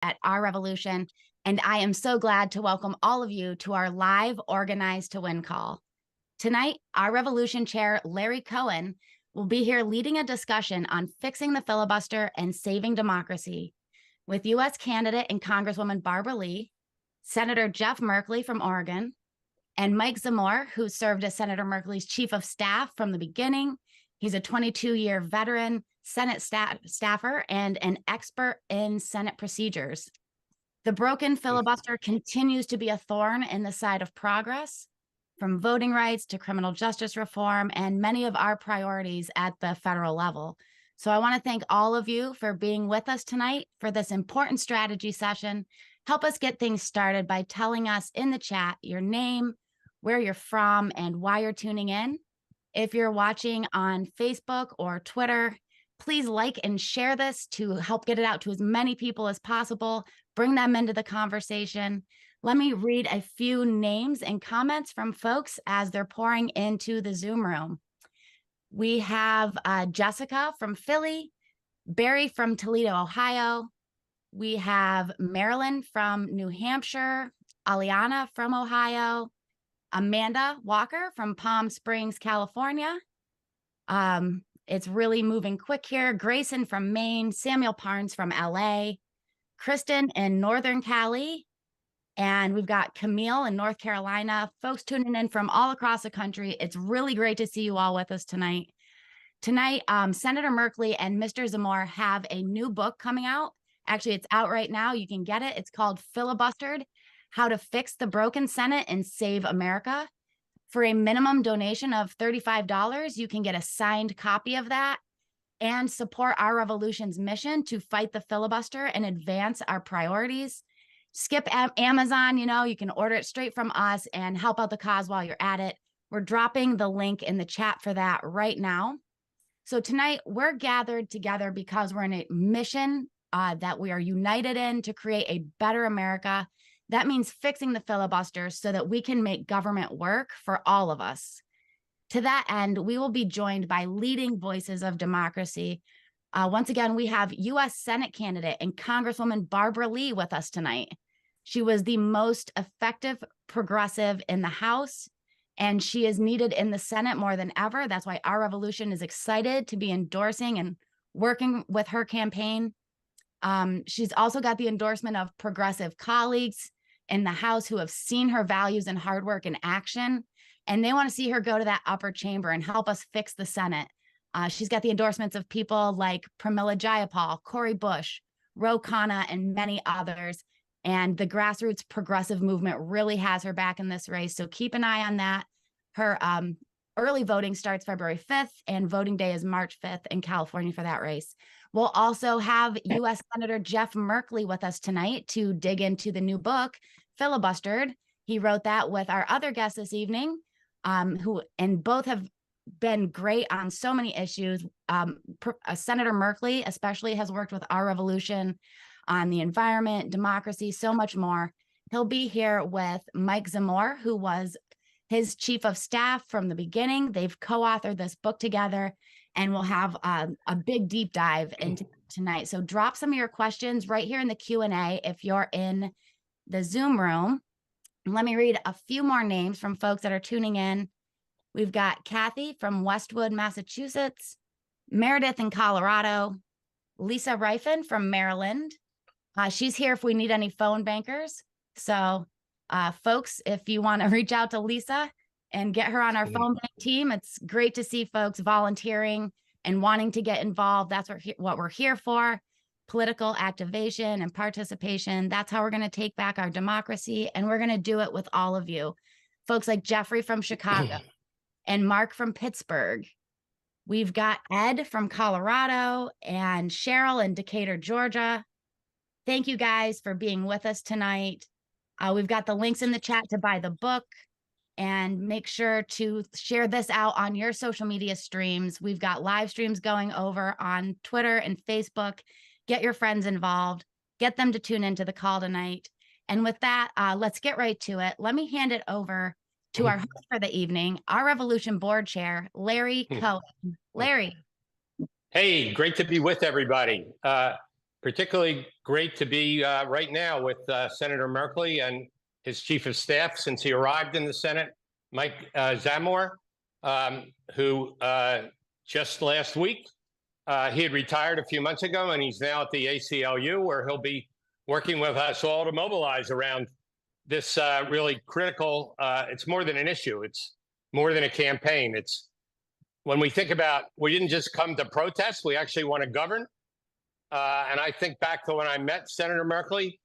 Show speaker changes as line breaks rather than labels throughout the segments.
at Our Revolution, and I am so glad to welcome all of you to our live Organize to Win call. Tonight, Our Revolution Chair Larry Cohen will be here leading a discussion on fixing the filibuster and saving democracy with U.S. candidate and Congresswoman Barbara Lee, Senator Jeff Merkley from Oregon, and Mike Zamore, who served as Senator Merkley's chief of staff from the beginning. He's a 22-year veteran Senate staffer and an expert in Senate procedures. The broken filibuster continues to be a thorn in the side of progress, from voting rights to criminal justice reform and many of our priorities at the federal level. So I want to thank all of you for being with us tonight for this important strategy session. Help us get things started by telling us in the chat your name, where you're from, and why you're tuning in. If you're watching on Facebook or Twitter, please like and share this to help get it out to as many people as possible. Bring them into the conversation. Let me read a few names and comments from folks as they're pouring into the Zoom room. We have Jessica from Philly, Barry from Toledo, Ohio. We have Marilyn from New Hampshire, Aliana from Ohio, Amanda Walker from Palm Springs, California. It's really moving quick here. Grayson from Maine, Samuel Parnes from LA, Kristen in Northern Cali, and we've got Camille in North Carolina, folks tuning in from all across the country. It's really great to see you all with us tonight. Tonight, Senator Merkley and Mr. Zamore have a new book coming out. Actually, it's out right now. You can get it. It's called Filibustered: How to Fix the Broken Senate and Save America. For a minimum donation of $35, you can get a signed copy of that and support Our Revolution's mission to fight the filibuster and advance our priorities. Skip Amazon, you can order it straight from us and help out the cause while you're at it. We're dropping the link in the chat for that right now. So tonight, we're gathered together because we're in a mission that we are united in to create a better America. That means fixing the filibuster so that we can make government work for all of us. To that end, we will be joined by leading voices of democracy. Once again, we have U.S. Senate candidate and Congresswoman Barbara Lee with us tonight. She was the most effective progressive in the House, and she is needed in the Senate more than ever. That's why Our Revolution is excited to be endorsing and working with her campaign. She's also got the endorsement of progressive colleagues in the House who have seen her values and hard work in action, and they want to see her go to that upper chamber and help us fix the Senate. She's got the endorsements of people like Pramila Jayapal, Cori Bush, Ro Khanna, and many others. And the grassroots progressive movement really has her back in this race. So keep an eye on that. Her early voting starts February 5th, and voting day is March 5th in California for that race. We'll also have U.S. Senator Jeff Merkley with us tonight to dig into the new book, Filibustered. He wrote that with our other guests this evening, and both have been great on so many issues. Senator Merkley especially has worked with Our Revolution on the environment, democracy, so much more. He'll be here with Mike Zamore, who was his chief of staff from the beginning. They've co-authored this book together, and we'll have a big deep dive into tonight. So drop some of your questions right here in the Q&A if you're in the Zoom room. Let me read a few more names from folks that are tuning in. We've got Kathy from Westwood, Massachusetts, Meredith in Colorado, Lisa Rifen from Maryland. She's here if we need any phone bankers. So folks, if you want to reach out to Lisa and get her on our phone bank team, it's great to see folks volunteering and wanting to get involved. That's what we're here for. Political activation and participation. That's how we're going to take back our democracy. And we're going to do it with all of you. Folks like Jeffrey from Chicago and Mark from Pittsburgh. We've got Ed from Colorado and Cheryl in Decatur, Georgia. Thank you guys for being with us tonight. We've got the links in the chat to buy the book, and make sure to share this out on your social media streams. We've got live streams going over on Twitter and Facebook. Get your friends involved, get them to tune into the call tonight. And with that, let's get right to it. Let me hand it over to our host for the evening, Our Revolution Board Chair, Larry Cohen. Larry.
Hey, great to be with everybody. particularly great to be right now with Senator Merkley and his chief of staff since he arrived in the Senate, Mike Zamor, who just last week, he had retired a few months ago, and he's now at the ACLU, where he'll be working with us all to mobilize around this really critical, it's more than an issue, it's more than a campaign. It's when we think about, we didn't just come to protest, we actually want to govern. And I think back to when I met Senator Merkley,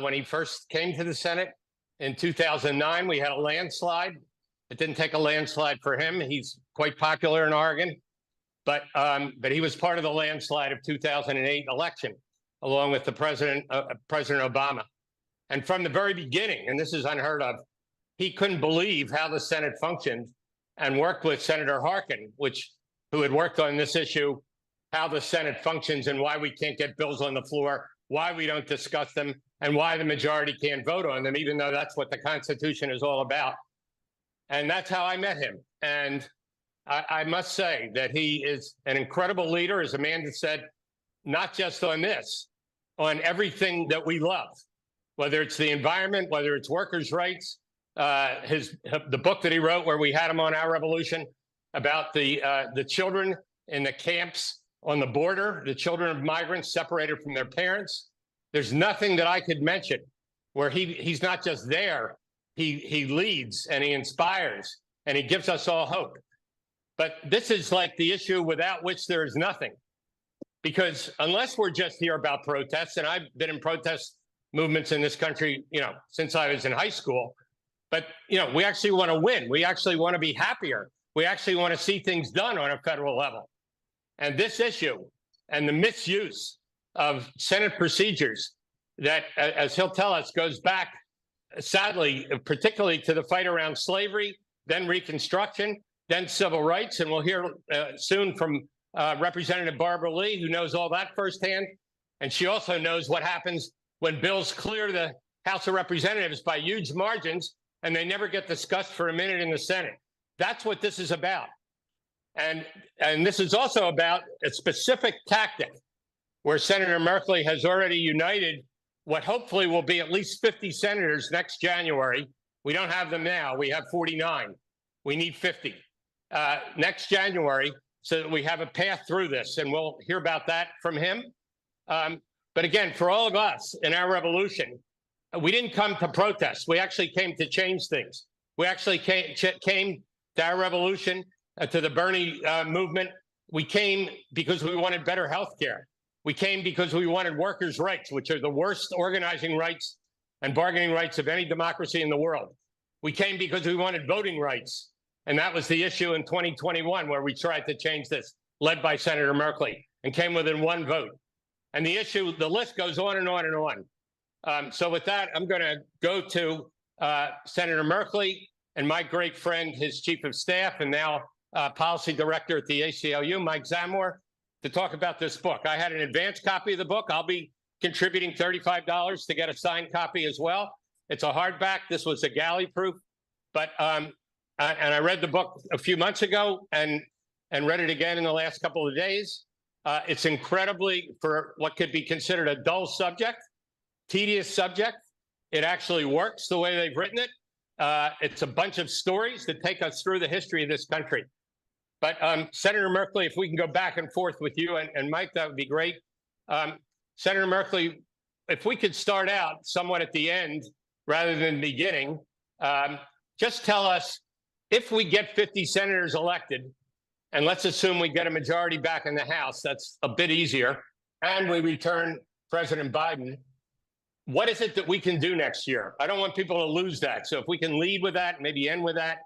when he first came to the Senate in 2009, we had a landslide. It didn't take a landslide for him. He's quite popular in Oregon, but he was part of the landslide of 2008 election, along with the President Obama. And from the very beginning, and this is unheard of, he couldn't believe how the Senate functioned, and worked with Senator Harkin, who had worked on this issue, how the Senate functions and why we can't get bills on the floor, why we don't discuss them, and why the majority can't vote on them, even though that's what the Constitution is all about. And that's how I met him. And I must say that he is an incredible leader, as Amanda said, not just on this, on everything that we love, whether it's the environment, whether it's workers' rights, the book that he wrote where we had him on Our Revolution about the children in the camps on the border, the children of migrants separated from their parents. There's nothing that I could mention where he's not just there, he leads and he inspires and he gives us all hope. But this is like the issue without which there is nothing. Because unless we're just here about protests, and I've been in protest movements in this country, since I was in high school, but, we actually want to win. We actually want to be happier. We actually want to see things done on a federal level. And this issue and the misuse of Senate procedures that, as he'll tell us, goes back, sadly, particularly to the fight around slavery, then Reconstruction, then civil rights. And we'll hear soon from Representative Barbara Lee, who knows all that firsthand. And she also knows what happens when bills clear the House of Representatives by huge margins and they never get discussed for a minute in the Senate. That's what this is about. And this is also about a specific tactic where Senator Merkley has already united what hopefully will be at least 50 senators next January. We don't have them now. We have 49. We need 50 next January so that we have a path through this. And we'll hear about that from him. But again, for all of us in our revolution, we didn't come to protest. We actually came to change things. We actually came to our revolution, to the Bernie movement. We came because we wanted better health care. We came because we wanted workers' rights, which are the worst organizing rights and bargaining rights of any democracy in the world. We came because we wanted voting rights. And that was the issue in 2021, where we tried to change this, led by Senator Merkley, and came within one vote. And the issue, the list goes on and on and on. So with that, I'm going to go to Senator Merkley and my great friend, his chief of staff, and now policy director at the ACLU, Mike Zamor, to talk about this book. I had an advance copy of the book. I'll be contributing $35 to get a signed copy as well. It's a hardback. This was a galley proof, but and I read the book a few months ago and read it again in the last couple of days. It's incredibly, for what could be considered a dull subject, tedious subject. It actually works the way they've written it. It's a bunch of stories that take us through the history of this country. But Senator Merkley, if we can go back and forth with you and Mike, that would be great. Senator Merkley, if we could start out somewhat at the end rather than the beginning, just tell us, if we get 50 senators elected, and let's assume we get a majority back in the House, that's a bit easier, and we return President Biden, what is it that we can do next year? I don't want people to lose that. So if we can lead with that, maybe end with that,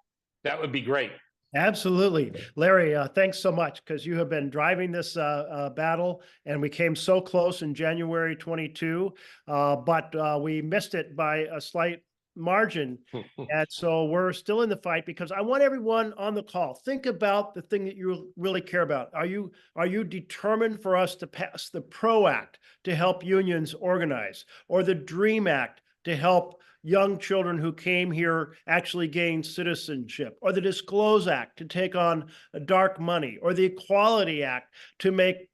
that would be great.
Absolutely. Larry, thanks so much, because you have been driving this battle, and we came so close in January 22, but we missed it by a slight margin. And so we're still in the fight, because I want everyone on the call, think about the thing that you really care about. Are you determined for us to pass the PRO Act to help unions organize, or the DREAM Act to help young children who came here actually gain citizenship, or the Disclose Act to take on dark money, or the Equality Act to make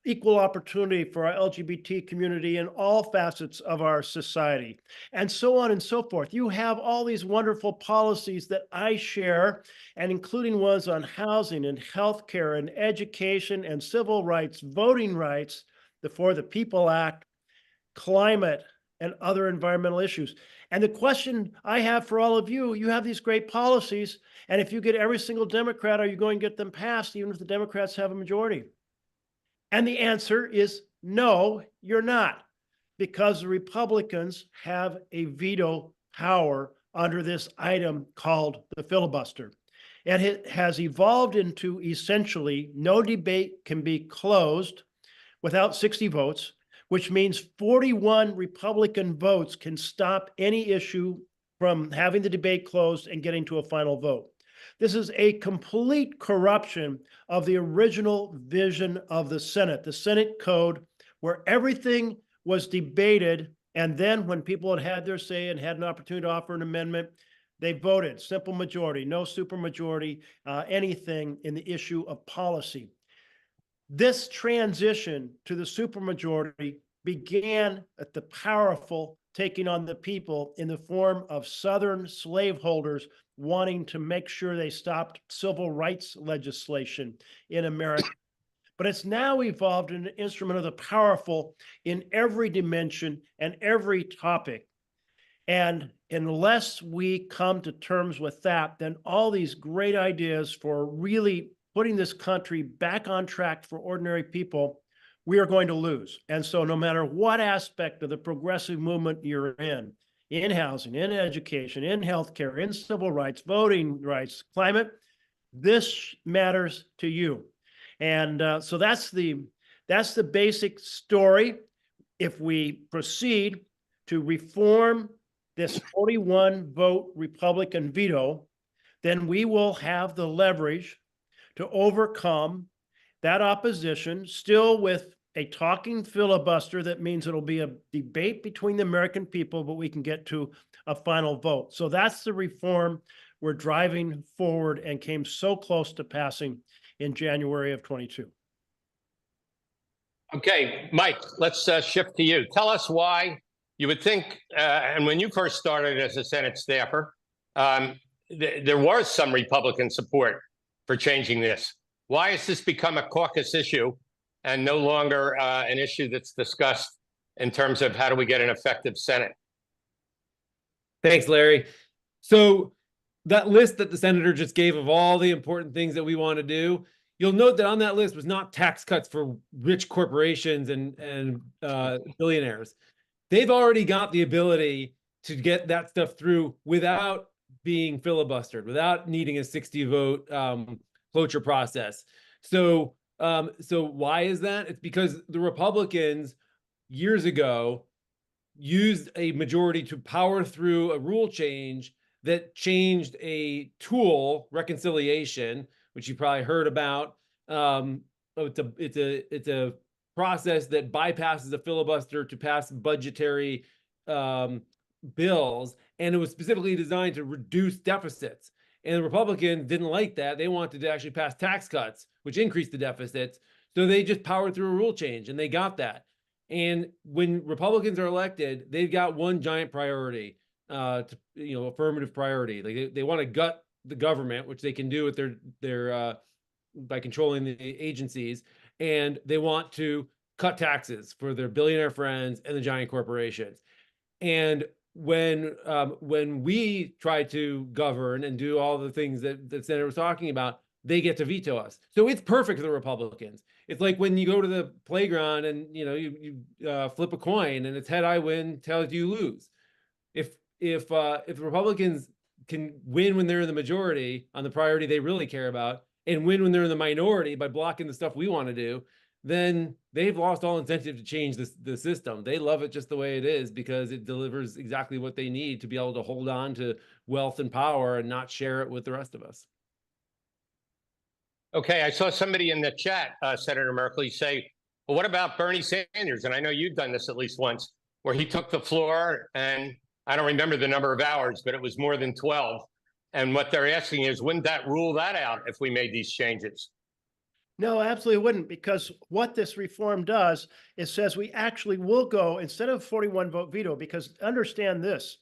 equal opportunity for our LGBT community in all facets of our society, and so on and so forth. You have all these wonderful policies that I share, and including ones on housing and healthcare and education and civil rights, voting rights, the For the People Act, climate, and other environmental issues. And the question I have for all of you, you have these great policies, and if you get every single Democrat, are you going to get them passed, even if the Democrats have a majority? And the answer is no, you're not, because the Republicans have a veto power under this item called the filibuster. And it has evolved into essentially no debate can be closed without 60 votes, which means 41 Republican votes can stop any issue from having the debate closed and getting to a final vote. This is a complete corruption of the original vision of the Senate code, where everything was debated. And then when people had their say and had an opportunity to offer an amendment, they voted simple majority, no supermajority, anything in the issue of policy. This transition to the supermajority began at the powerful taking on the people in the form of Southern slaveholders wanting to make sure they stopped civil rights legislation in America. But it's now evolved into an instrument of the powerful in every dimension and every topic. And unless we come to terms with that, then all these great ideas for really putting this country back on track for ordinary people, we are going to lose. And so no matter what aspect of the progressive movement you're in housing, in education, in healthcare, in civil rights, voting rights, climate, this matters to you. And so that's the basic story. If we proceed to reform this 41 vote Republican veto, then we will have the leverage to overcome that opposition, still with a talking filibuster. That means it'll be a debate between the American people, but we can get to a final vote. So that's the reform we're driving forward and came so close to passing in January of 22.
Okay, Mike, let's shift to you. Tell us why you would think, and when you first started as a Senate staffer, there was some Republican support for changing this. Why has this become a caucus issue and no longer an issue that's discussed in terms of how do we get an effective Senate?
Thanks, Larry. So that list that the senator just gave of all the important things that we want to do, you'll note that on that list was not tax cuts for rich corporations and billionaires. They've already got the ability to get that stuff through without being filibustered, without needing a 60-vote cloture process. So why is that? It's because the Republicans years ago used a majority to power through a rule change that changed a tool, reconciliation, which you probably heard about. It's a process that bypasses a filibuster to pass budgetary bills, and it was specifically designed to reduce deficits. And the Republicans didn't like that. They wanted to actually pass tax cuts, which increased the deficits. So they just powered through a rule change, and they got that. And when Republicans are elected, they've got one giant priority, affirmative priority. Like they want to gut the government, which they can do with their by controlling the agencies, and they want to cut taxes for their billionaire friends and the giant corporations. And when we try to govern and do all the things that the senator was talking about, they get to veto us. So it's perfect for the Republicans. It's like when you go to the playground and you flip a coin and it's head I win, tails you lose. If the Republicans can win when they're in the majority on the priority they really care about, and win when they're in the minority by blocking the stuff we want to do, then they've lost all incentive to change the system. They love it just the way it is because it delivers exactly what they need to be able to hold on to wealth and power and not share it with the rest of us.
Okay, I saw somebody in the chat, Senator Merkley, say, well, what about Bernie Sanders? And I know you've done this at least once, where he took the floor, and I don't remember the number of hours, but it was more than 12. And what they're asking is, wouldn't that rule that out if we made these changes?
No, absolutely wouldn't, because what this reform does is says we actually will go instead of 41 vote veto, because understand this.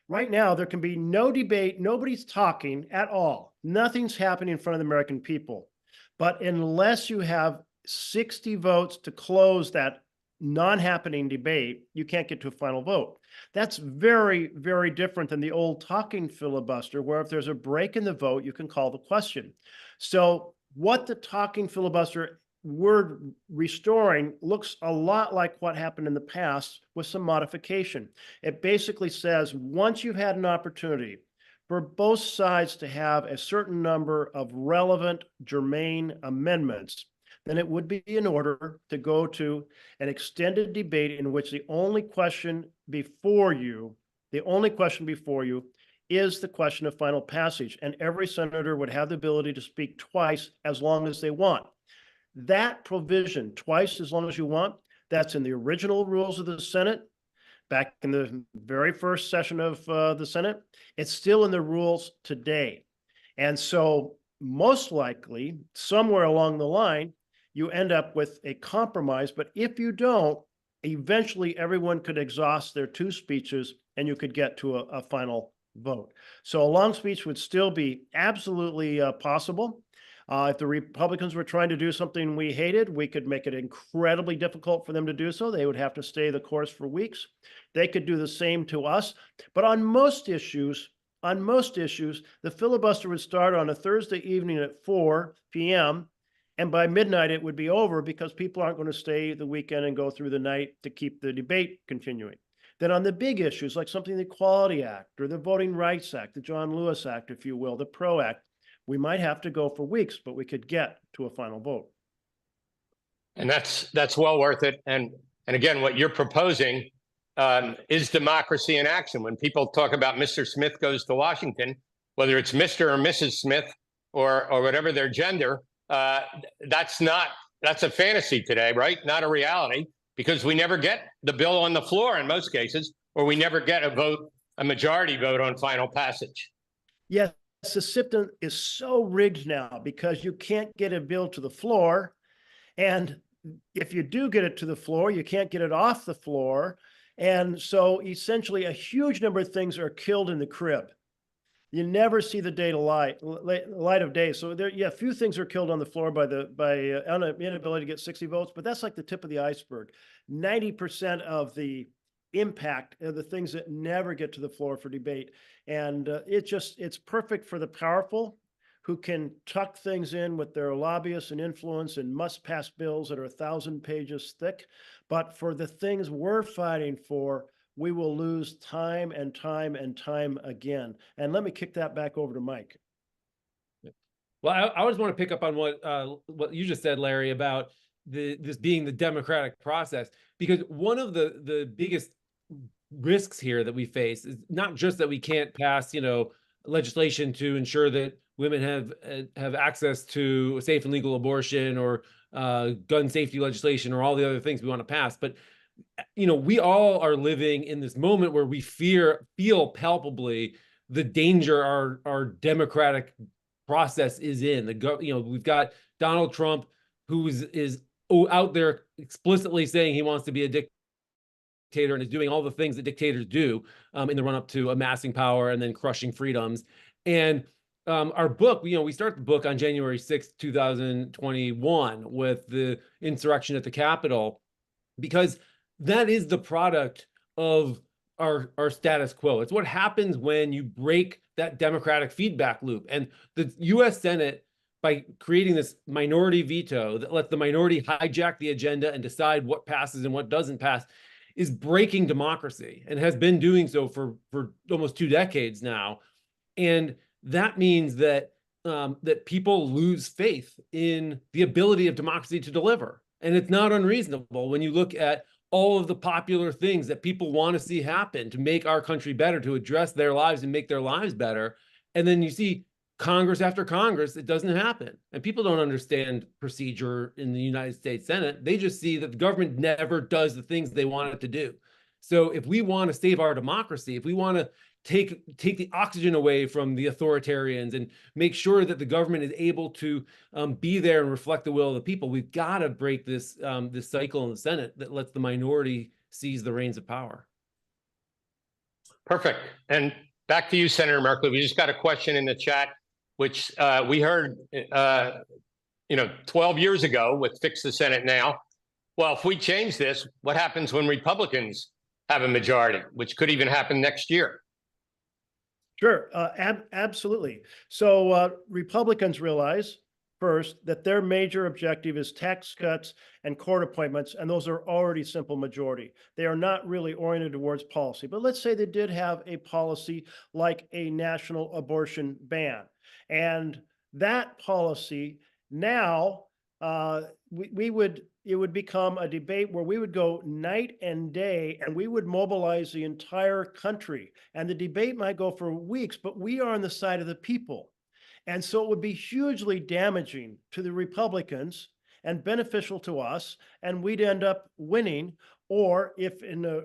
Right now, there can be no debate, nobody's talking at all. Nothing's happening in front of the American people. But unless you have 60 votes to close that non-happening debate, you can't get to a final vote. That's very, very different than the old talking filibuster, where if there's a break in the vote, you can call the question. So what the talking filibuster word restoring looks a lot like what happened in the past with some modification. It basically says once you've had an opportunity for both sides to have a certain number of relevant germane amendments, then it would be in order to go to an extended debate in which the only question before you is the question of final passage, and every senator would have the ability to speak twice as long as they want. That provision, twice as long as you want, that's in the original rules of the Senate back in the very first session of the Senate. It's still in the rules today. And so most likely, somewhere along the line, you end up with a compromise. But if you don't, eventually everyone could exhaust their two speeches and you could get to a final vote. So a long speech would still be absolutely possible. If the Republicans were trying to do something we hated, we could make it incredibly difficult for them to do so. They would have to stay the course for weeks. They could do the same to us. But on most issues, the filibuster would start on a Thursday evening at 4 p.m. And by midnight, it would be over because people aren't going to stay the weekend and go through the night to keep the debate continuing. Then on the big issues, like something the Equality Act or the Voting Rights Act, the John Lewis Act, if you will, the PRO Act, we might have to go for weeks, but we could get to a final vote.
And that's well worth it. And again, what you're proposing is democracy in action. When people talk about Mr. Smith goes to Washington, whether it's Mr. or Mrs. Smith or whatever their gender, that's a fantasy today, right? Not a reality, because we never get the bill on the floor in most cases, or we never get a majority vote on final passage.
Yes, the system is so rigged now because you can't get a bill to the floor. And if you do get it to the floor, you can't get it off the floor. And so essentially a huge number of things are killed in the crib. You never see the light of day. So there, yeah, a few things are killed on the floor by inability to get 60 votes, but that's like the tip of the iceberg. 90% of the impact are the things that never get to the floor for debate. And it's perfect for the powerful who can tuck things in with their lobbyists and influence and must pass bills that are 1,000 pages thick. But for the things we're fighting for, we will lose time and time and time again. And let me kick that back over to Mike.
Well, I just want to pick up on what you just said, Larry, about this being the democratic process, because one of the biggest risks here that we face is not just that we can't pass, legislation to ensure that women have access to safe and legal abortion or gun safety legislation or all the other things we want to pass, but we all are living in this moment where we feel palpably the danger our democratic process is in. We've got Donald Trump, who is out there explicitly saying he wants to be a dictator and is doing all the things that dictators do in the run-up to amassing power and then crushing freedoms. And our book, we start the book on January 6th, 2021 with the insurrection at the Capitol, because that is the product of our status quo. It's what happens when you break that democratic feedback loop. And the US Senate, by creating this minority veto that lets the minority hijack the agenda and decide what passes and what doesn't pass, is breaking democracy and has been doing so for almost 2 decades now. And that means that that people lose faith in the ability of democracy to deliver. And it's not unreasonable when you look at all of the popular things that people want to see happen to make our country better, to address their lives and make their lives better. And then you see Congress after Congress, it doesn't happen. And people don't understand procedure in the United States Senate. They just see that the government never does the things they want it to do. So if we want to save our democracy, if we want to take the oxygen away from the authoritarians and make sure that the government is able to be there and reflect the will of the people, we've got to break this this cycle in the Senate that lets the minority seize the reins of power.
Perfect. And back to you, Senator Merkley. We just got a question in the chat, which we heard, 12 years ago with Fix the Senate Now. Well, if we change this, what happens when Republicans have a majority, which could even happen next year?
Sure, absolutely. So Republicans realize first that their major objective is tax cuts and court appointments, and those are already simple majority. They are not really oriented towards policy. But let's say they did have a policy like a national abortion ban, and that policy now it would become a debate where we would go night and day and we would mobilize the entire country. And the debate might go for weeks, but we are on the side of the people. And so it would be hugely damaging to the Republicans and beneficial to us. And we'd end up winning. Or if in a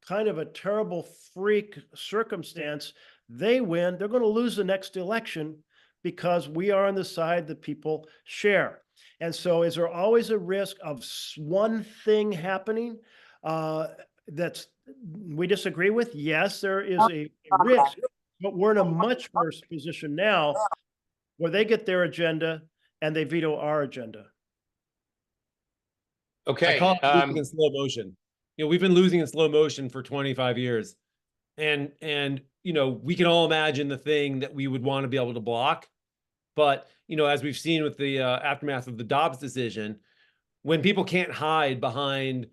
kind of a terrible freak circumstance, they win, they're going to lose the next election because we are on the side the people share. And so is there always a risk of one thing happening that's we disagree with? Yes, there is a risk, but we're in a much worse position now where they get their agenda and they veto our agenda.
Okay.
I call it losing in slow motion. We've been losing in slow motion for 25 years. And we can all imagine the thing that we would want to be able to block. But, as we've seen with the aftermath of the Dobbs decision, when people can't hide behind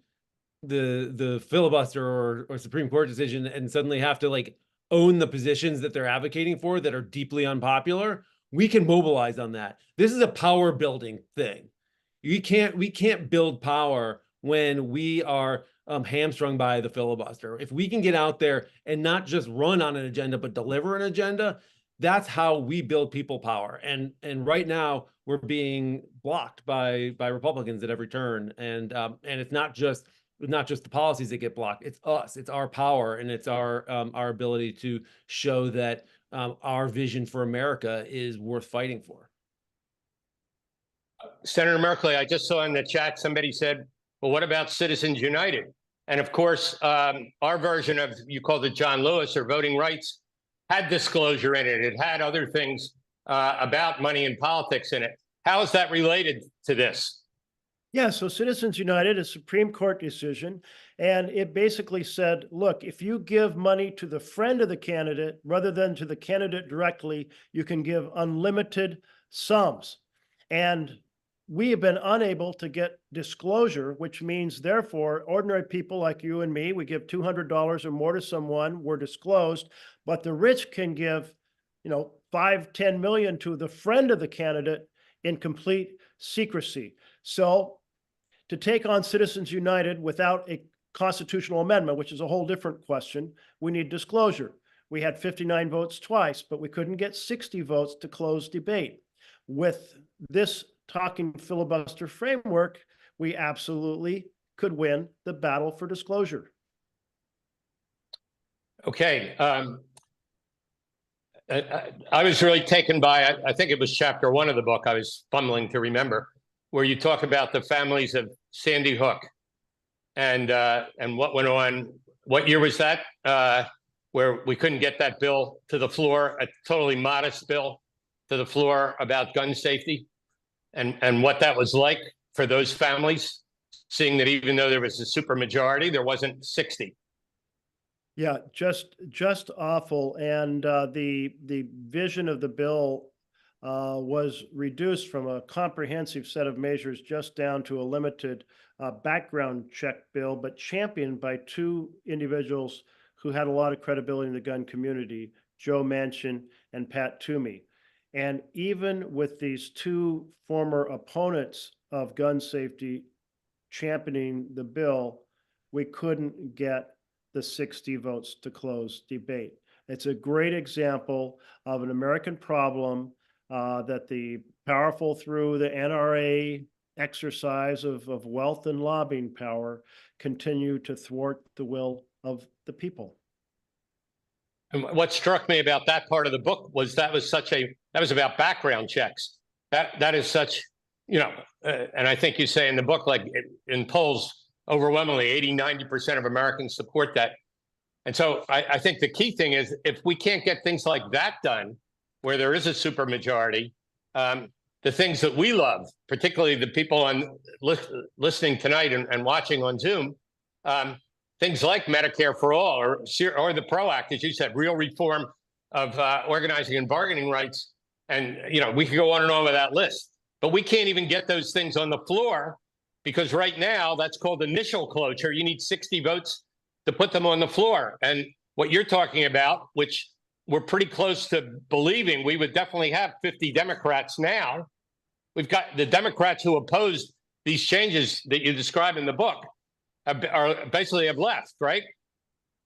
the filibuster or Supreme Court decision and suddenly have to own the positions that they're advocating for that are deeply unpopular, we can mobilize on that. This is a power building thing. We can't build power when we are hamstrung by the filibuster. If we can get out there and not just run on an agenda, but deliver an agenda, that's how we build people power. And right now we're being blocked by Republicans at every turn. And it's not just the policies that get blocked. It's us. It's our power, and it's our ability to show that our vision for America is worth fighting for.
Senator Merkley, I just saw in the chat somebody said, well, what about Citizens United? And of course, our version of, you called it John Lewis or voting rights, had disclosure in it. It had other things about money and politics in it. How is that related to this?
Yeah, so Citizens United, a Supreme Court decision, and it basically said, look, if you give money to the friend of the candidate rather than to the candidate directly, you can give unlimited sums. And we have been unable to get disclosure, which means, therefore, ordinary people like you and me, we give $200 or more to someone, we're disclosed, but the rich can give, 5-10 million to the friend of the candidate in complete secrecy. So to take on Citizens United without a constitutional amendment, which is a whole different question, we need disclosure. We had 59 votes twice, but we couldn't get 60 votes to close debate. With this talking filibuster framework, we absolutely could win the battle for disclosure.
Okay. I was really taken by, I think it was chapter 1 of the book, I was fumbling to remember, where you talk about the families of Sandy Hook and what went on. What year was that? Where we couldn't get that bill to the floor, a totally modest bill to the floor about gun safety, and what that was like for those families, seeing that even though there was a supermajority, there wasn't 60.
Yeah, just awful. And the vision of the bill was reduced from a comprehensive set of measures just down to a limited background check bill, but championed by two individuals who had a lot of credibility in the gun community, Joe Manchin and Pat Toomey. And even with these two former opponents of gun safety championing the bill, we couldn't get the 60 votes to close debate. It's a great example of an American problem that the powerful, through the NRA exercise of wealth and lobbying power, continue to thwart the will of the people.
And what struck me about that part of the book was that was about background checks. That is such, and I think you say in the book, like in polls, overwhelmingly 80-90% of Americans support that. And so I think the key thing is if we can't get things like that done, where there is a supermajority, the things that we love, particularly the people listening tonight and watching on Zoom, things like Medicare for all or the PRO Act, as you said, real reform of organizing and bargaining rights. And, we could go on and on with that list. But we can't even get those things on the floor because right now that's called initial cloture. You need 60 votes to put them on the floor. And what you're talking about, which we're pretty close to believing, we would definitely have 50 Democrats now. We've got the Democrats who opposed these changes that you describe in the book are basically have left, right?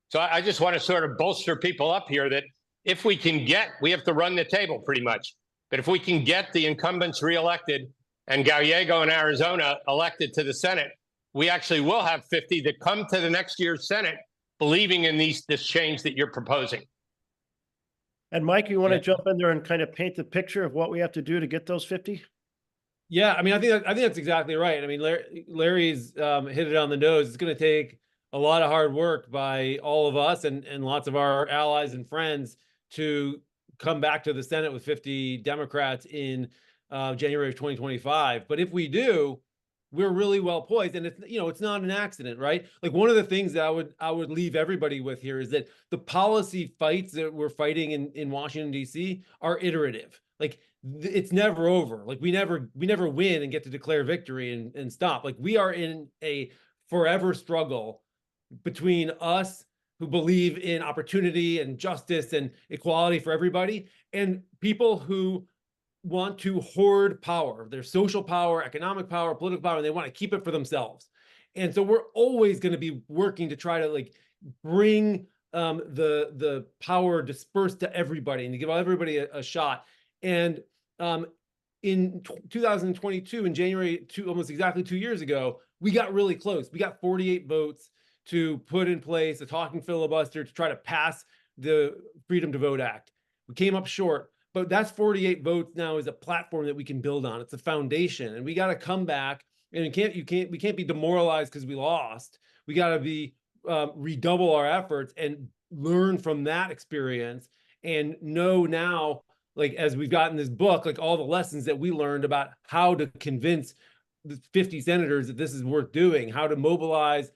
So I just want to sort of bolster people up here that if we have to run the table pretty much. But if we can get the incumbents reelected and Gallego in Arizona elected to the Senate, we actually will have 50 that come to the next year's Senate believing in this change that you're proposing.
And Mike, you want to jump in there and kind of paint the picture of what we have to do to get those 50?
Yeah, I mean, I think that's exactly right. I mean, Larry's hit it on the nose. It's going to take a lot of hard work by all of us and lots of our allies and friends to come back to the Senate with 50 Democrats in January of 2025. But if we do, we're really well poised, and it's not an accident, right? Like one of the things that I would leave everybody with here is that the policy fights that we're fighting in Washington D.C. are iterative. Like it's never over. Like we never win and get to declare victory and stop. Like we are in a forever struggle between us who believe in opportunity and justice and equality for everybody and people who want to hoard power, their social power, economic power, political power, and they want to keep it for themselves. And so we're always going to be working to try to like bring the power dispersed to everybody and to give everybody a shot. And in 2022, in January, almost exactly 2 years ago, we got really close. We got 48 votes to put in place a talking filibuster to try to pass the Freedom to Vote Act. We came up short. But that's 48 votes now is a platform that we can build on. It's a foundation, and we got to come back. And we can't be demoralized because we lost. We got to be redouble our efforts and learn from that experience and know now, like as we've gotten this book, like all the lessons that we learned about how to convince the 50 senators that this is worth doing, how to mobilize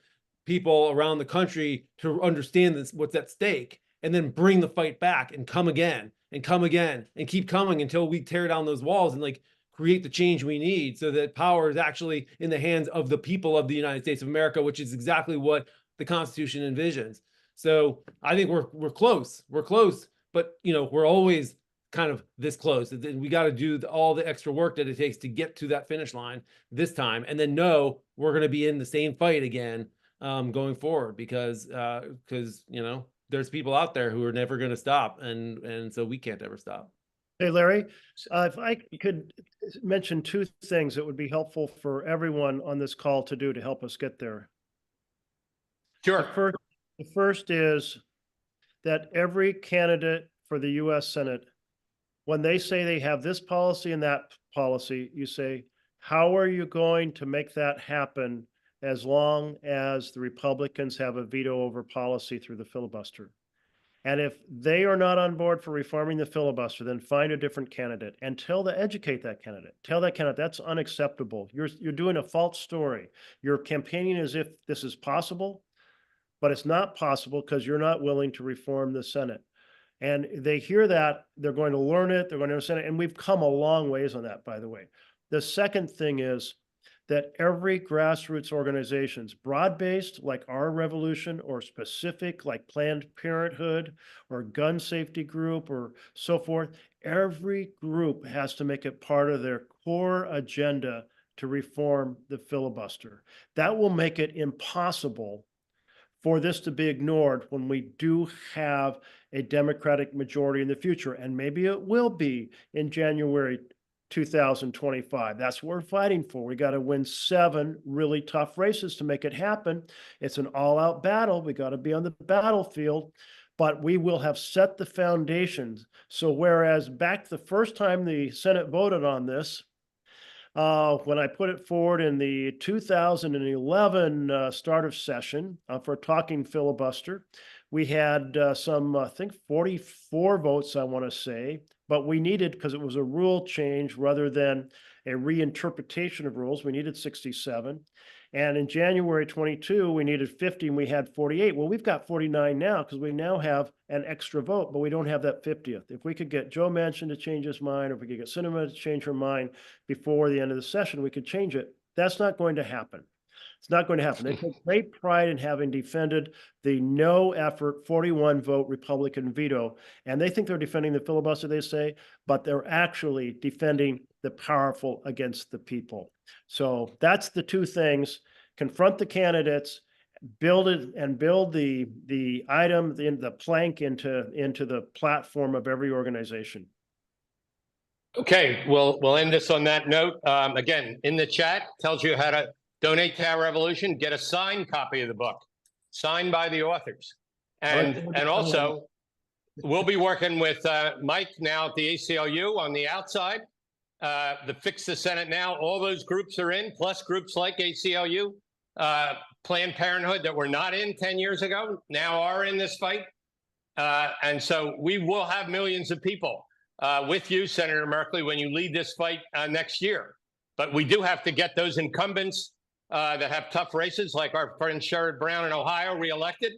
people around the country to understand what's at stake, and then bring the fight back and come again and come again and keep coming until we tear down those walls and like create the change we need so that power is actually in the hands of the people of the United States of America, which is exactly what the Constitution envisions. So I think we're close. We're close, but we're always kind of this close. We got to do all the extra work that it takes to get to that finish line this time, and then know we're going to be in the same fight again going forward because there's people out there who are never going to stop, and so we can't ever stop.
Hey, Larry, if I could mention two things that would be helpful for everyone on this call to do to help us get there.
Sure.
The first is that every candidate for the U.S. Senate, when they say they have this policy and that policy, you say, how are you going to make that happen as long as the Republicans have a veto over policy through the filibuster? And if they are not on board for reforming the filibuster, then find a different candidate and educate that candidate. Tell that candidate that's unacceptable. You're doing a false story. You're campaigning as if this is possible, but it's not possible because you're not willing to reform the Senate. And they hear that, they're going to learn it, they're going to understand it. And we've come a long ways on that, by the way. The second thing is that every grassroots organizations, broad-based like our revolution, or specific like Planned Parenthood or gun safety group or so forth, every group has to make it part of their core agenda to reform the filibuster. That will make it impossible for this to be ignored when we do have a Democratic majority in the future. And maybe it will be in January 2025. That's what we're fighting for. We got to win 7 really tough races to make it happen. It's an all-out battle. We got to be on the battlefield, but we will have set the foundations. So whereas back the first time the Senate voted on this, when I put it forward in the 2011 start of session for talking filibuster, we had some, I think 44 votes, I want to say, but we needed, because it was a rule change rather than a reinterpretation of rules, we needed 67. And in January 22, we needed 50 and we had 48. Well, we've got 49 now because we now have an extra vote, but we don't have that 50th. If we could get Joe Manchin to change his mind, or if we could get Sinema to change her mind before the end of the session, we could change it. That's not going to happen. It's not going to happen. They take great pride in having defended the no effort 41 vote Republican veto. And they think they're defending the filibuster, they say, but they're actually defending the powerful against the people. So that's the 2 things: confront the candidates, build it, and build the item, the plank into the platform of every organization.
Okay, we'll end this on that note. Again, in the chat tells you how to donate to our revolution. Get a signed copy of the book, signed by the authors, and also we'll be working with Mike now at the ACLU on the outside. The Fix the Senate Now, all those groups are in, plus groups like ACLU, Planned Parenthood that were not in 10 years ago, now are in this fight. And so we will have millions of people with you, Senator Merkley, when you lead this fight next year. But we do have to get those incumbents that have tough races, like our friend Sherrod Brown in Ohio, reelected,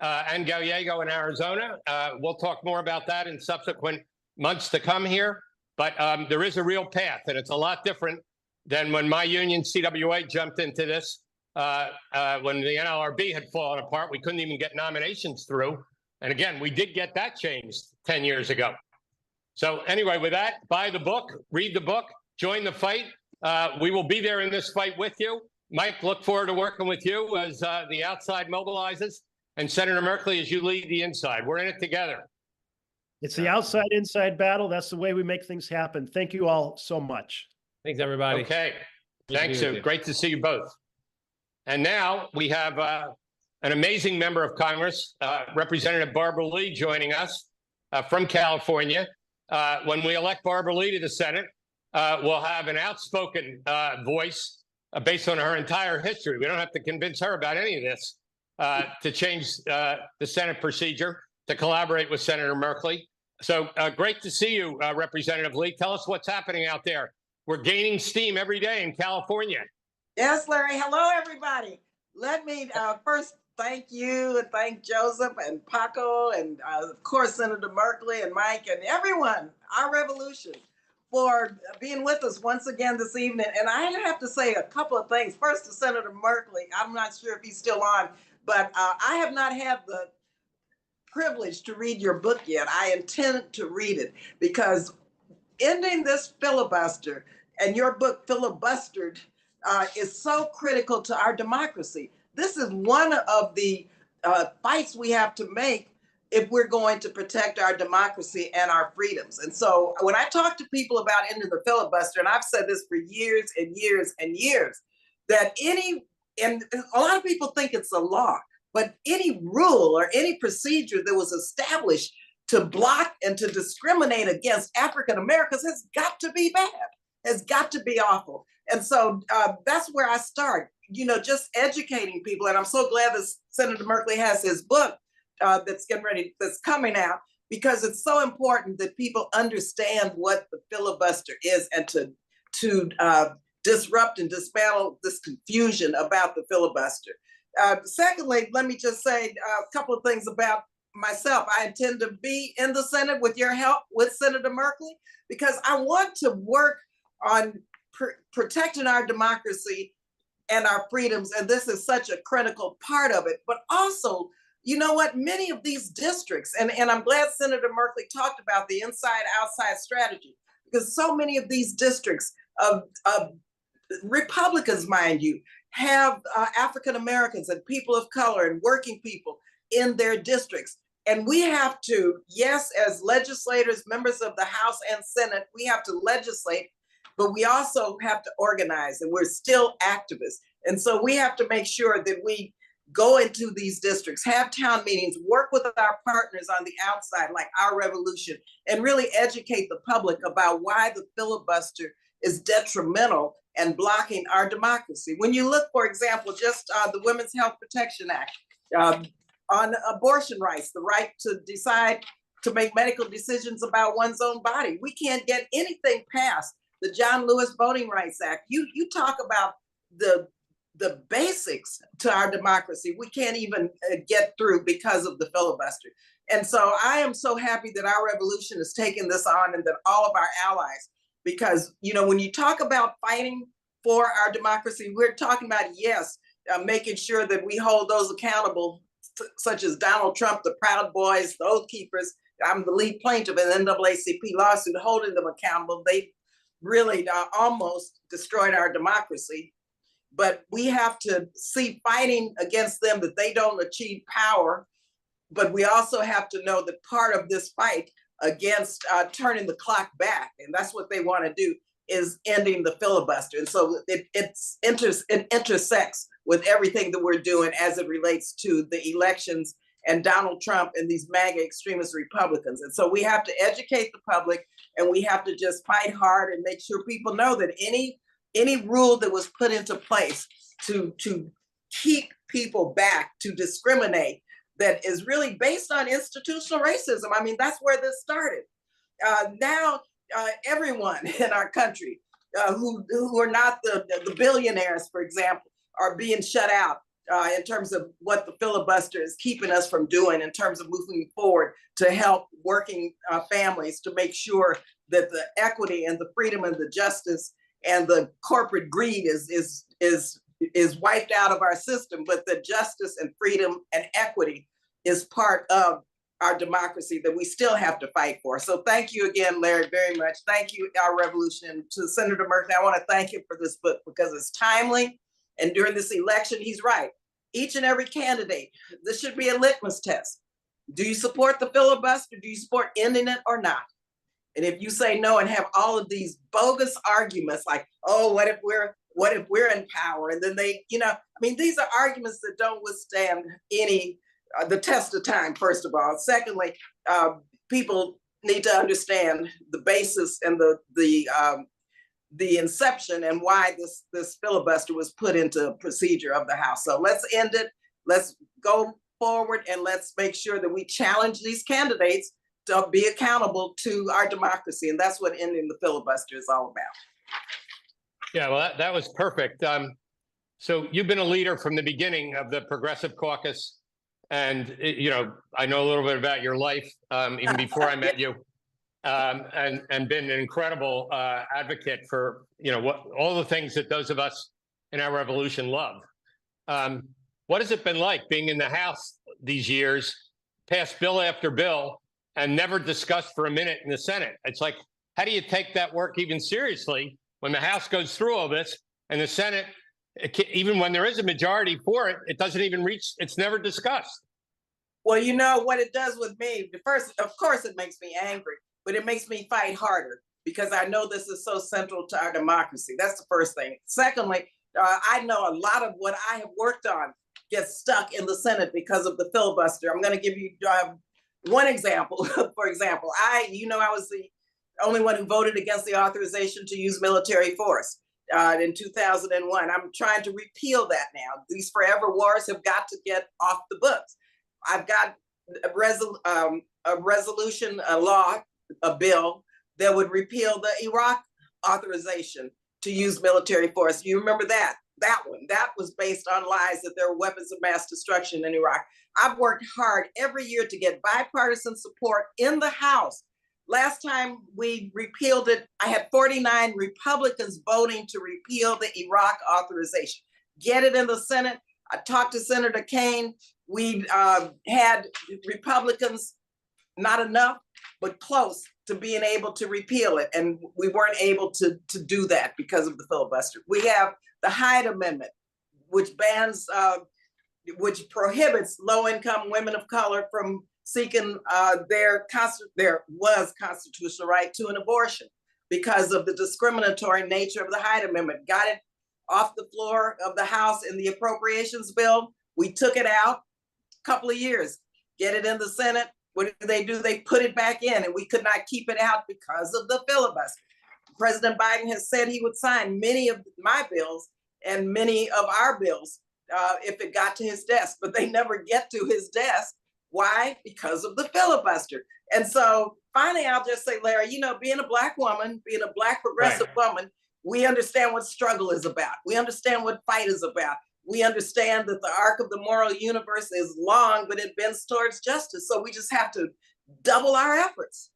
and Gallego in Arizona. We'll talk more about that in subsequent months to come here. But there is a real path, and it's a lot different than when my union, CWA, jumped into this. When the NLRB had fallen apart, we couldn't even get nominations through. And again, we did get that changed 10 years ago. So anyway, with that, buy the book, read the book, join the fight. We will be there in this fight with you. Mike, look forward to working with you as the outside mobilizes, and Senator Merkley as you lead the inside. We're in it together.
It's the outside-inside battle. That's the way we make things happen. Thank you all so much.
Thanks, everybody.
Okay. Thanks. Great to see you both. And now we have an amazing member of Congress, Representative Barbara Lee, joining us from California. When we elect Barbara Lee to the Senate, we'll have an outspoken voice based on her entire history. We don't have to convince her about any of this to change the Senate procedure, to collaborate with Senator Merkley. So great to see you, Representative Lee. Tell us what's happening out there. We're gaining steam every day in California.
Yes, Larry. Hello, everybody. Let me first thank you and thank Joseph and Paco and, of course, Senator Merkley and Mike and everyone, our revolution, for being with us once again this evening. And I have to say a couple of things. First, to Senator Merkley, I'm not sure if he's still on, but I have not had the privilege to read your book yet. I intend to read it because ending this filibuster and your book, Filibustered, is so critical to our democracy. This is one of the fights we have to make if we're going to protect our democracy and our freedoms. And so when I talk to people about ending the filibuster, and I've said this for years and years and years, that and a lot of people think it's a law, but any rule or any procedure that was established to block and to discriminate against African Americans has got to be bad, has got to be awful. And so that's where I start, just educating people. And I'm so glad that Senator Merkley has his book that's coming out, because it's so important that people understand what the filibuster is and to disrupt and dismantle this confusion about the filibuster. Secondly, let me just say a couple of things about myself. I intend to be in the Senate with your help with Senator Merkley, because I want to work on protecting our democracy and our freedoms. And this is such a critical part of it. But also, you know what, many of these districts, and I'm glad Senator Merkley talked about the inside-outside strategy, because so many of these districts of Republicans, mind you, have African Americans and people of color and working people in their districts. And we have to, yes, as legislators, members of the House and Senate, we have to legislate but we also have to organize, and we're still activists. And so we have to make sure that we go into these districts, have town meetings, work with our partners on the outside, like Our Revolution, and really educate the public about why the filibuster is detrimental and blocking our democracy. When you look, for example, just the Women's Health Protection Act, on abortion rights, the right to decide to make medical decisions about one's own body. We can't get anything past the John Lewis Voting Rights Act. You talk about the basics to our democracy. We can't even get through because of the filibuster. And so I am so happy that Our Revolution is taking this on, and that all of our allies, because, you know, when you talk about fighting for our democracy, we're talking about, yes, making sure that we hold those accountable, such as Donald Trump, the Proud Boys, the Oath Keepers. I'm the lead plaintiff in the NAACP lawsuit, holding them accountable. They really almost destroyed our democracy. But we have to see fighting against them that they don't achieve power. But we also have to know that part of this fight against turning the clock back, and that's what they want to do, is ending the filibuster. And so it intersects with everything that we're doing as it relates to the elections and Donald Trump and these MAGA extremist Republicans. And so we have to educate the public, and we have to just fight hard and make sure people know that any rule that was put into place to keep people back, to discriminate, that is really based on institutional racism. I mean, that's where this started. Now, everyone in our country who are not the billionaires, for example, are being shut out in terms of what the filibuster is keeping us from doing, in terms of moving forward to help working families, to make sure that the equity and the freedom and the justice and the corporate greed is wiped out of our system, but the justice and freedom and equity is part of our democracy that we still have to fight for. So thank you again, Larry, very much. Thank you, Our Revolution. To Senator Merkley, I want to thank him for this book, because it's timely. And during this election, he's right. Each and every candidate, this should be a litmus test. Do you support the filibuster? Do you support ending it or not? And if you say no and have all of these bogus arguments like, oh, what if we're in power? And then they, I mean, these are arguments that don't withstand the test of time, first of all. Secondly, people need to understand the basis and the inception and why this filibuster was put into procedure of the House. So let's end it. Let's go forward, and let's make sure that we challenge these candidates to be accountable to our democracy. And that's what ending the filibuster is all about.
Yeah, well, that was perfect. So you've been a leader from the beginning of the Progressive Caucus. And, I know a little bit about your life, even before I met you, and been an incredible advocate for, all the things that those of us in Our Revolution love. What has it been like being in the House these years, pass bill after bill, and never discussed for a minute in the Senate? It's like, how do you take that work even seriously when the House goes through all this and the Senate, even when there is a majority for it, it doesn't even reach, it's never discussed?
Well, you know what it does with me? First, of course, it makes me angry, but it makes me fight harder, because I know this is so central to our democracy. That's the first thing. Secondly, I know a lot of what I have worked on gets stuck in the Senate because of the filibuster. I'm going to give you one example. For example, I was the only one who voted against the authorization to use military force in 2001. I'm trying to repeal that now. These forever wars have got to get off the books. I've got a resolution, a bill that would repeal the Iraq authorization to use military force. You remember that one? That was based on lies that there were weapons of mass destruction in Iraq. I've worked hard every year to get bipartisan support in the House. Last time we repealed it, I had 49 Republicans voting to repeal the Iraq authorization. Get it in the Senate. I talked to Senator Kaine. We had Republicans, not enough, but close to being able to repeal it. And we weren't able to do that because of the filibuster. We have the Hyde Amendment, which prohibits low-income women of color from seeking their constitutional right to an abortion, because of the discriminatory nature of the Hyde Amendment. Got it off the floor of the House in the appropriations bill. We took it out a couple of years, get it in the Senate. What do? They put it back in, and we could not keep it out because of the filibuster. President Biden has said he would sign many of my bills and many of our bills if it got to his desk, but they never get to his desk. Why? Because of the filibuster. And so finally, I'll just say, Larry, you know, being a Black woman, being a Black progressive woman, we understand what struggle is about. We understand what fight is about. We understand that the arc of the moral universe is long, but it bends towards justice. So we just have to double our efforts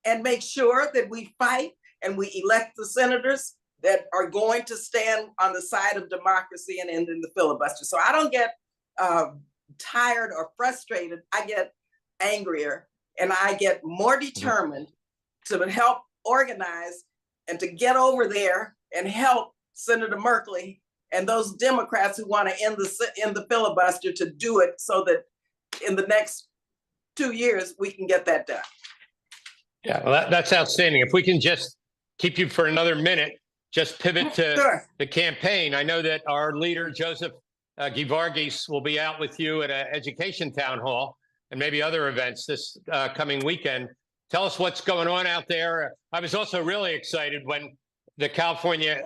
and make sure that we fight and we elect the senators that are going to stand on the side of democracy and ending the filibuster. So I don't get tired or frustrated. I get angrier, and I get more determined to help organize and to get over there and help Senator Merkley and those Democrats who want to end the filibuster to do it so that in the next 2 years we can get that done.
Yeah, well, that's outstanding. If we can just keep you for another minute, just pivot to the campaign. I know that our leader, Joseph Gevarghese, will be out with you at an education town hall and maybe other events this coming weekend. Tell us what's going on out there. I was also really excited when the California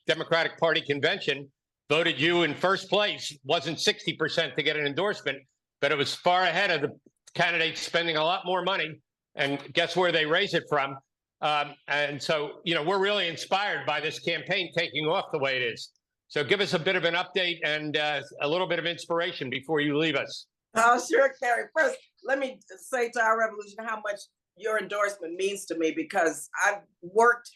Democratic Party convention voted you in first place. It wasn't 60% to get an endorsement, but it was far ahead of the candidates spending a lot more money. And guess where they raise it from? And so, you know, we're really inspired by this campaign taking off the way it is. So give us a bit of an update and a little bit of inspiration before you leave us.
Oh, sure, Carrie. First, let me say to our revolution how much your endorsement means to me, because I've worked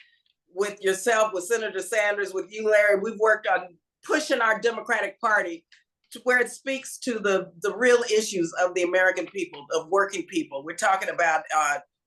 with yourself, with Senator Sanders, with you, Larry. We've worked on pushing our Democratic Party to where it speaks to the real issues of the American people, of working people. We're talking about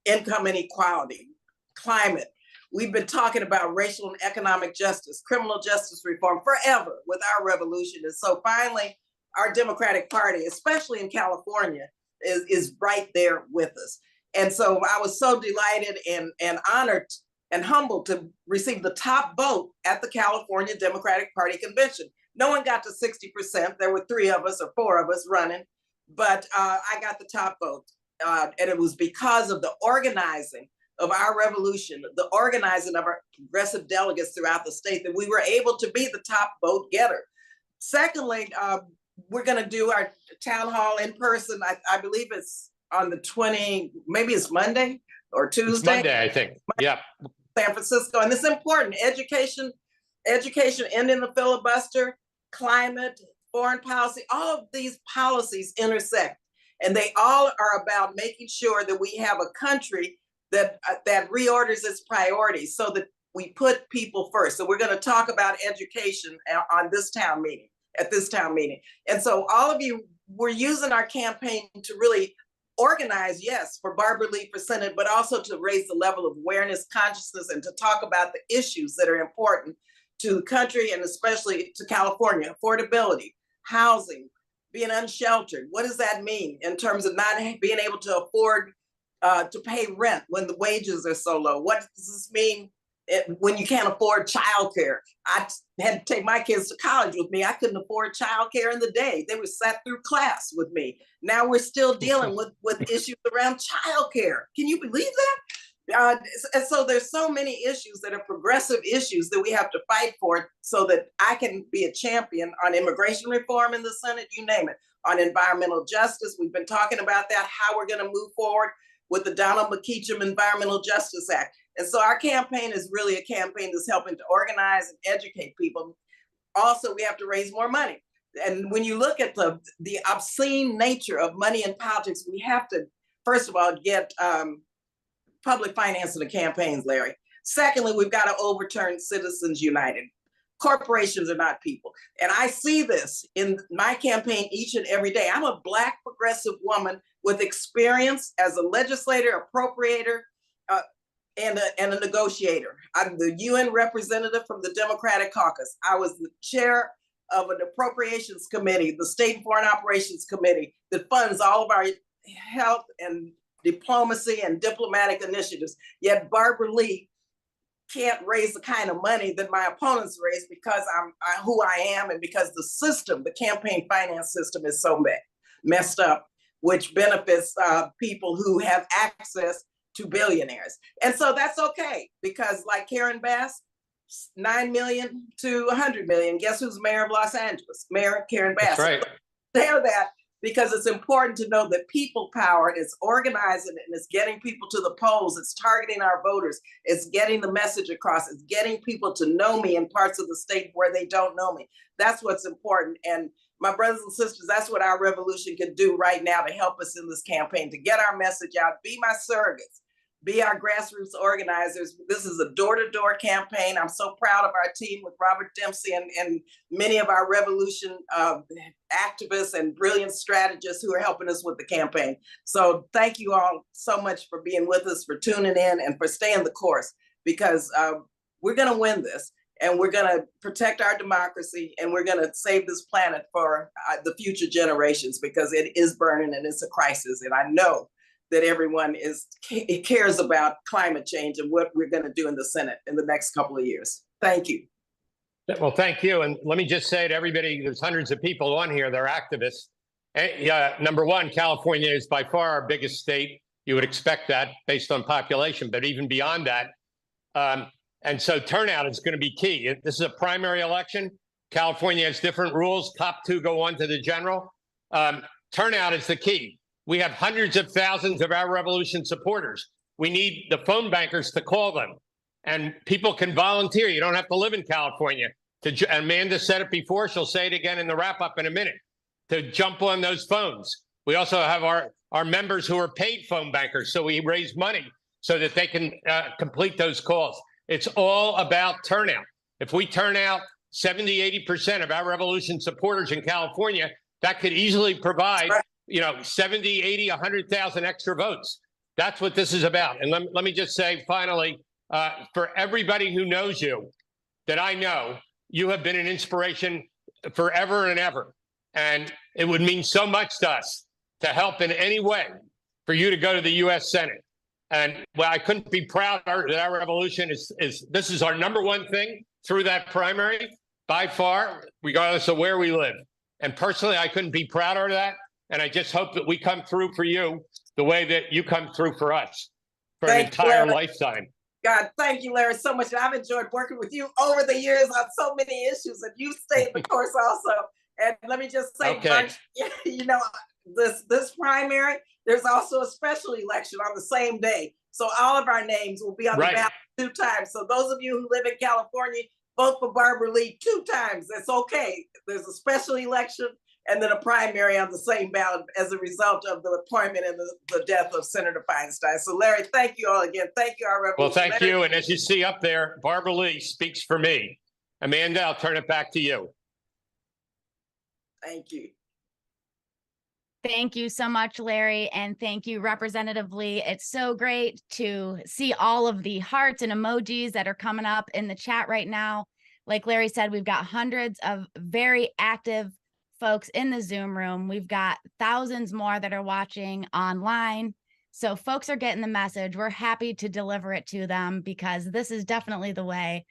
income inequality, climate. We've been talking about racial and economic justice, criminal justice reform forever with our revolution. And so finally, our Democratic Party, especially in California, is right there with us. And so I was so delighted and honored and humbled to receive the top vote at the California Democratic Party convention. No one got to 60%. There were 3 of us or 4 of us running, but I got the top vote. And it was because of the organizing of our revolution, the organizing of our progressive delegates throughout the state, that we were able to be the top vote getter. Secondly, we're going to do our town hall in person. I believe it's on the 20, maybe it's Monday or Tuesday.
It's Monday, I think. Yeah.
San Francisco. And it's important. Education, ending the filibuster, climate, foreign policy, all of these policies intersect. And they all are about making sure that we have a country that reorders its priorities so that we put people first. So we're going to talk about education on this town meeting, at this town meeting. And so all of you, we're using our campaign to really organize, yes, for Barbara Lee for Senate, but also to raise the level of awareness, consciousness, and to talk about the issues that are important to the country and especially to California: affordability, housing, being unsheltered. What does that mean in terms of not being able to afford to pay rent when the wages are so low? What does this mean when you can't afford childcare? I had to take my kids to college with me. I couldn't afford childcare in the day. They were sat through class with me. Now we're still dealing with issues around childcare. Can you believe that? And so there's so many issues that are progressive issues that we have to fight for so that I can be a champion on immigration reform in the Senate, you name it, on environmental justice. We've been talking about that, how we're going to move forward with the Donald McKeachum Environmental Justice Act. And so our campaign is really a campaign that's helping to organize and educate people. Also, we have to raise more money. And when you look at the obscene nature of money in politics, we have to, first of all, get public finance in the campaigns, Larry. Secondly, we've got to overturn Citizens United. Corporations are not people. And I see this in my campaign each and every day. I'm a Black progressive woman with experience as a legislator, appropriator, and a negotiator. I'm the UN representative from the Democratic Caucus. I was the chair of an appropriations committee, the State and Foreign Operations Committee, that funds all of our health and diplomacy and diplomatic initiatives. Yet Barbara Lee can't raise the kind of money that my opponents raise because I'm who I am, and because the system, the campaign finance system, is so messed up, which benefits people who have access to billionaires. And so that's okay, because like Karen Bass, 9 million to 100 million. Guess who's mayor of Los Angeles? Mayor Karen Bass.
That's right.
Share that, because it's important to know that people power is organizing and it's getting people to the polls. It's targeting our voters. It's getting the message across. It's getting people to know me in parts of the state where they don't know me. That's what's important. And my brothers and sisters, that's what our revolution can do right now to help us in this campaign, to get our message out. Be my surrogates. Be our grassroots organizers. This is a door-to-door campaign. I'm so proud of our team with Robert Dempsey and many of our revolution activists and brilliant strategists who are helping us with the campaign. So thank you all so much for being with us, for tuning in, and for staying the course, because we're going to win this, and we're going to protect our democracy, and we're going to save this planet for the future generations, because it is burning and it's a crisis. And I know that everyone cares about climate change and what we're going to do in the Senate in the next couple of years. Thank you.
Well, thank you. And let me just say to everybody, there's hundreds of people on here, they're activists. Number one, California is by far our biggest state. You would expect that based on population, but even beyond that. And so turnout is going to be key. This is a primary election. California has different rules. Top two go on to the general. Turnout is the key. We have hundreds of thousands of our revolution supporters. We need the phone bankers to call them, and people can volunteer. You don't have to live in California. Amanda said it before. She'll say it again in the wrap up in a minute, to jump on those phones. We also have our members who are paid phone bankers. So we raise money so that they can complete those calls. It's all about turnout. If we turn out 70, 80% of our revolution supporters in California, that could easily provide 70, 80, 100,000 extra votes. That's what this is about. And let me just say, finally, for everybody who knows you, that I know, you have been an inspiration forever and ever. And it would mean so much to us to help in any way for you to go to the U.S. Senate. And well, I couldn't be prouder that our revolution this is our number one thing through that primary by far, regardless of where we live. And personally, I couldn't be prouder of that. And I just hope that we come through for you the way that you come through for us for an entire lifetime.
God, thank you, Larry, so much. I've enjoyed working with you over the years on so many issues, and you stayed the course also. And let me just say,
okay.
This primary, there's also a special election on the same day. So all of our names will be on the ballot 2 times. So those of you who live in California, vote for Barbara Lee 2 times. That's okay. There's a special election and then a primary on the same ballot as a result of the appointment and the death of Senator Feinstein. So Larry, thank you all again. Thank you, our revolution.
Well, thank you. And as you see up there, Barbara Lee speaks for me. Amanda, I'll turn it back to you.
Thank you.
Thank you so much, Larry. And thank you, Representative Lee. It's so great to see all of the hearts and emojis that are coming up in the chat right now. Like Larry said, we've got hundreds of very active folks in the Zoom room. We've got thousands more that are watching online. So folks are getting the message. We're happy to deliver it to them, because this is definitely the way.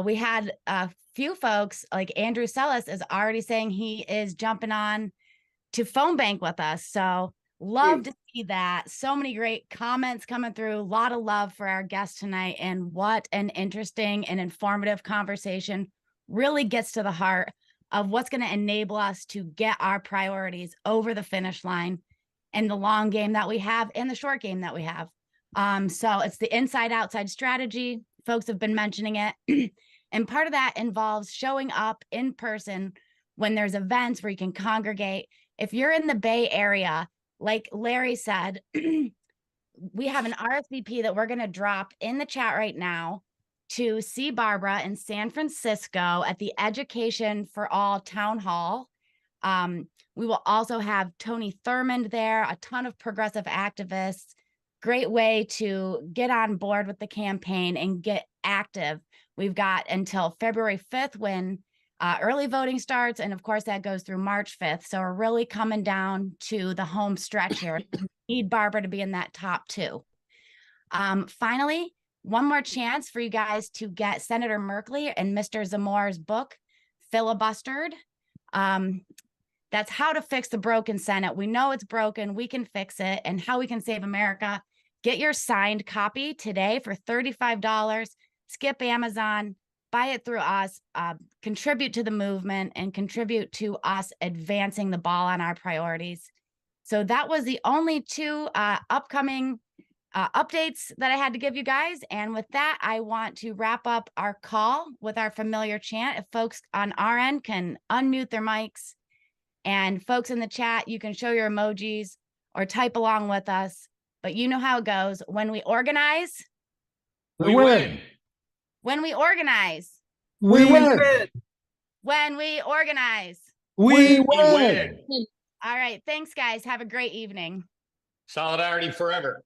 We had a few folks, like Andrew Sellis is already saying he is jumping on to phone bank with us. So love to see that. So many great comments coming through. A lot of love for our guest tonight. And what an interesting and informative conversation. Really gets to the heart of what's going to enable us to get our priorities over the finish line in the long game that we have and the short game that we have. So it's the inside outside strategy. Folks have been mentioning it. And part of that involves showing up in person when there's events where you can congregate. If you're in the Bay Area, like Larry said, we have an RSVP that we're going to drop in the chat right now to see Barbara in San Francisco at the Education for All Town Hall. We will also have Tony Thurmond there, a ton of progressive activists. Great way to get on board with the campaign and get active. We've got until February 5th when early voting starts. And of course, that goes through March 5th. So we're really coming down to the home stretch here. We need Barbara to be in that top 2. Finally, one more chance for you guys to get Senator Merkley and Mr. Zamor's book, Filibustered. That's how to fix the broken Senate. We know it's broken. We can fix it, and how we can save America. Get your signed copy today for $35. Skip Amazon, buy it through us, contribute to the movement, and contribute to us advancing the ball on our priorities. So that was the only two upcoming updates that I had to give you guys. And with that, I want to wrap up our call with our familiar chant. If folks on our end can unmute their mics, and folks in the chat, you can show your emojis or type along with us. But you know how it goes. When we organize,
We win.
when we organize,
We win.
when we organize.
We
We
win.
win.
All right. Thanks, guys. Have a great evening.
Solidarity forever.